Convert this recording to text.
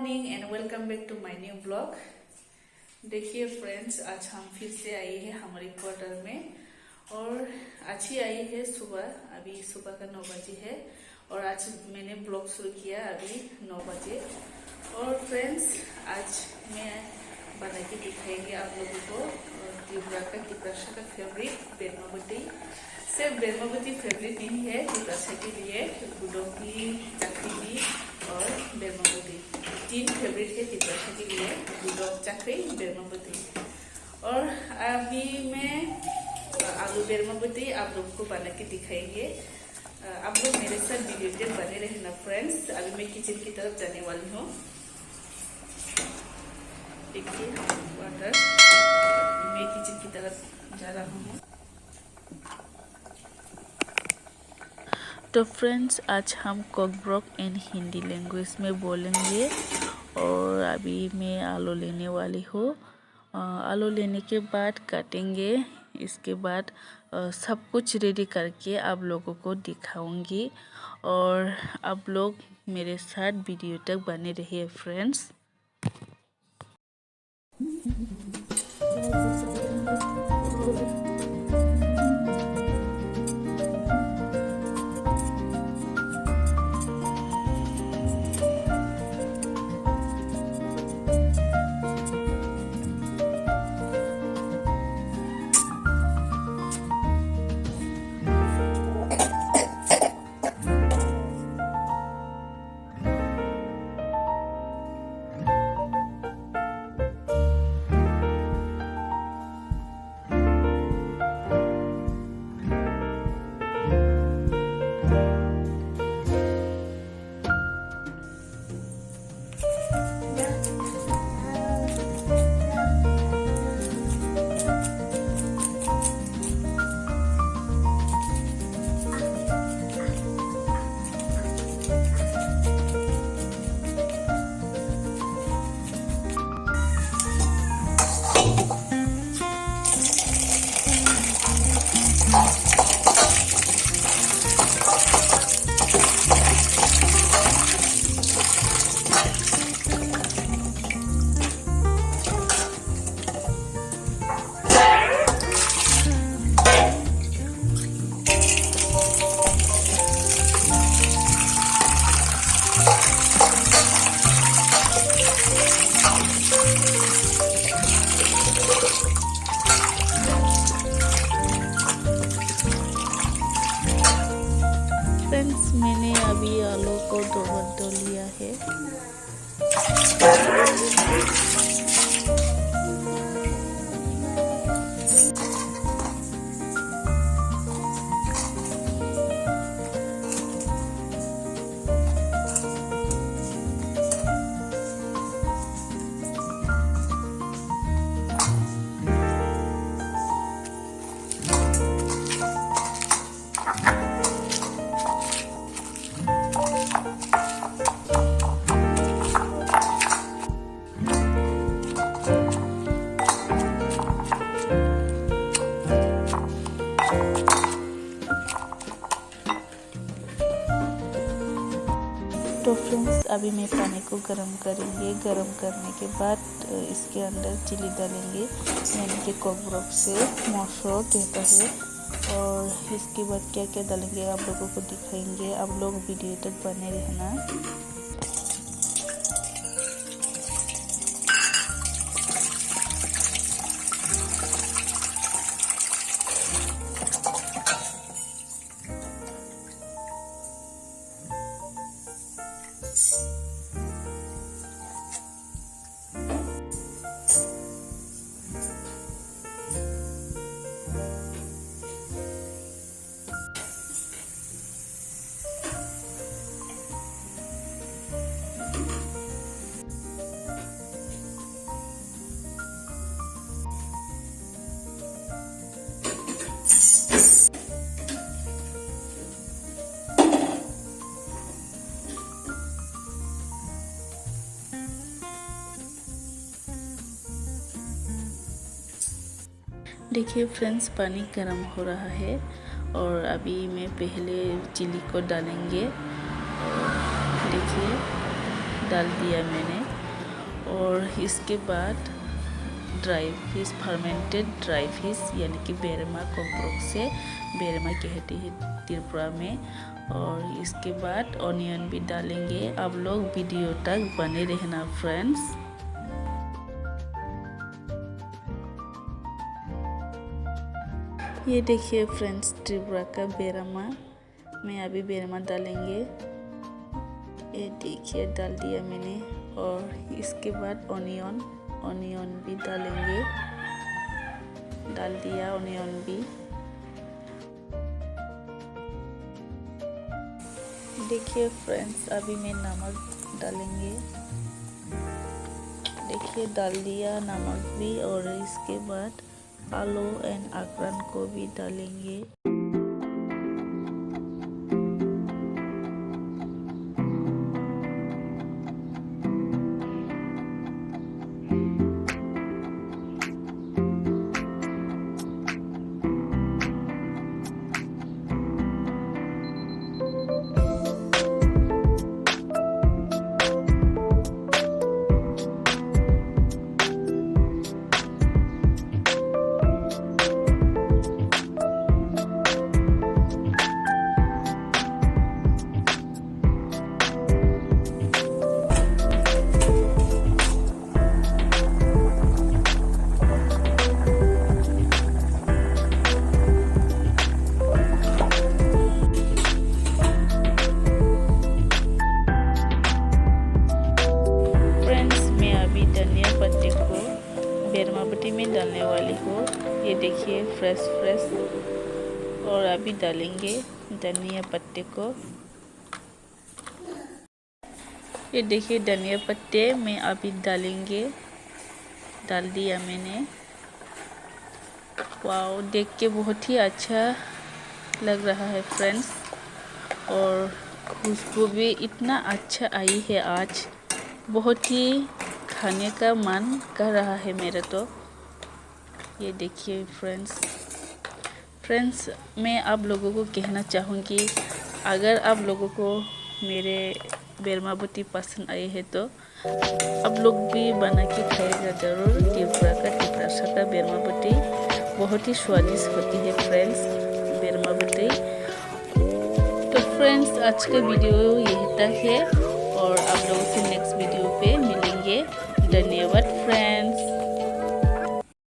Morning and welcome back to my new blog. देखिए friends, आज हम फिर से आए हैं हमारे क्वार्टर में और आज ही आई है सुबह। अभी सुबह का 9 बजे है और आज मैंने ब्लॉग शुरू किया अभी 9 बजे। और फ्रेंड्स, आज मैं बना के दिखाएंगे आप लोगों को तिप्राशा का फेवरेट बेरमाबती। सिर्फ बेरमाबती फेवरेट नहीं है, तिप्राशा के लिए गुडोकी, चाकरी और बेरमाबती तीन फेवरेट है तिप्राशा के लिए, गुडोक, चाकरी, बेरमाबती। और अभी मैं आलू बेरमाबती आप लोगों को बना के दिखाएंगे। आप लोग मेरे साथ वीडियो तक बने रहना फ्रेंड्स। अभी मैं किचन की तरफ जाने वाली हूँ। देखिए वाटर, मैं किचन की तरफ जा रहा हूँ। तो फ्रेंड्स, आज हम कॉकब्रोक इन हिंदी लैंग्वेज में बोलेंगे। और अभी मैं आलू लेने वाली हूँ। आलू लेने के बाद काटेंगे। इसके बाद सब कुछ रेडी करके आप लोगों को दिखाऊंगी और आप लोग मेरे साथ वीडियो तक बने रहिए फ्रेंड्स। फ्रेंड्स, मैंने अभी आलू को धो लिया है। तो फ्रेंड्स, अभी मैं पानी को गरम करेंगे। गरम करने के बाद इसके अंदर चिली डालेंगे, यानी कि कॉकब्रोक से मशो कहता है। और इसके बाद क्या क्या डालेंगे आप लोगों को दिखाएंगे। आप लोग वीडियो तक बने रहना। देखिए फ्रेंड्स, पानी गर्म हो रहा है और अभी मैं पहले चिली को डालेंगे। और देखिए डाल दिया मैंने। और इसके बाद dry fish, fermented dry fish यानी कि बेरमा कोकब्रोक से बेरमा कहते हैं त्रिपुरा में। और इसके बाद ऑनियन भी डालेंगे। आप लोग वीडियो तक बने रहना फ्रेंड्स। ये देखिए फ्रेंड्स त्रिपुरा का बेरमा में अभी बेरमा डालेंगे। ये देखिए डाल दिया मैंने। और इसके बाद ऑनियन भी डालेंगे। डाल दिया ऑनियन भी। देखिए फ्रेंड्स अभी मैं नमक डालेंगे। देखिए डाल दिया नमक भी। और इसके बाद आलू एंड अकरन को भी डालेंगे। बेरमा बटी में डालने वाली हूँ। ये देखिए फ्रेश और अभी डालेंगे धनिया पत्ते को। ये देखिए धनिया पत्ते में अभी डालेंगे। डाल दिया मैंने। वाओ देख के बहुत ही अच्छा लग रहा है फ्रेंड्स। और खुशबू भी इतना अच्छा आई है आज, बहुत ही खाने का मन कर रहा है मेरा तो। ये देखिए फ्रेंड्स मैं आप लोगों को कहना चाहूँगी, अगर आप लोगों को मेरे बेरमा बटी पसंद आए है तो आप लोग भी बना के खाएगा ज़रूर। त्रिपुरा का बेरमा बटी बहुत ही स्वादिष्ट होती है फ्रेंड्स बेरमा बटी। तो फ्रेंड्स आज का वीडियो यही तक है और आप लोगों से नेक्स्ट वीडियो पे मिलेंगे। धन्यवाद फ्रेंड्स।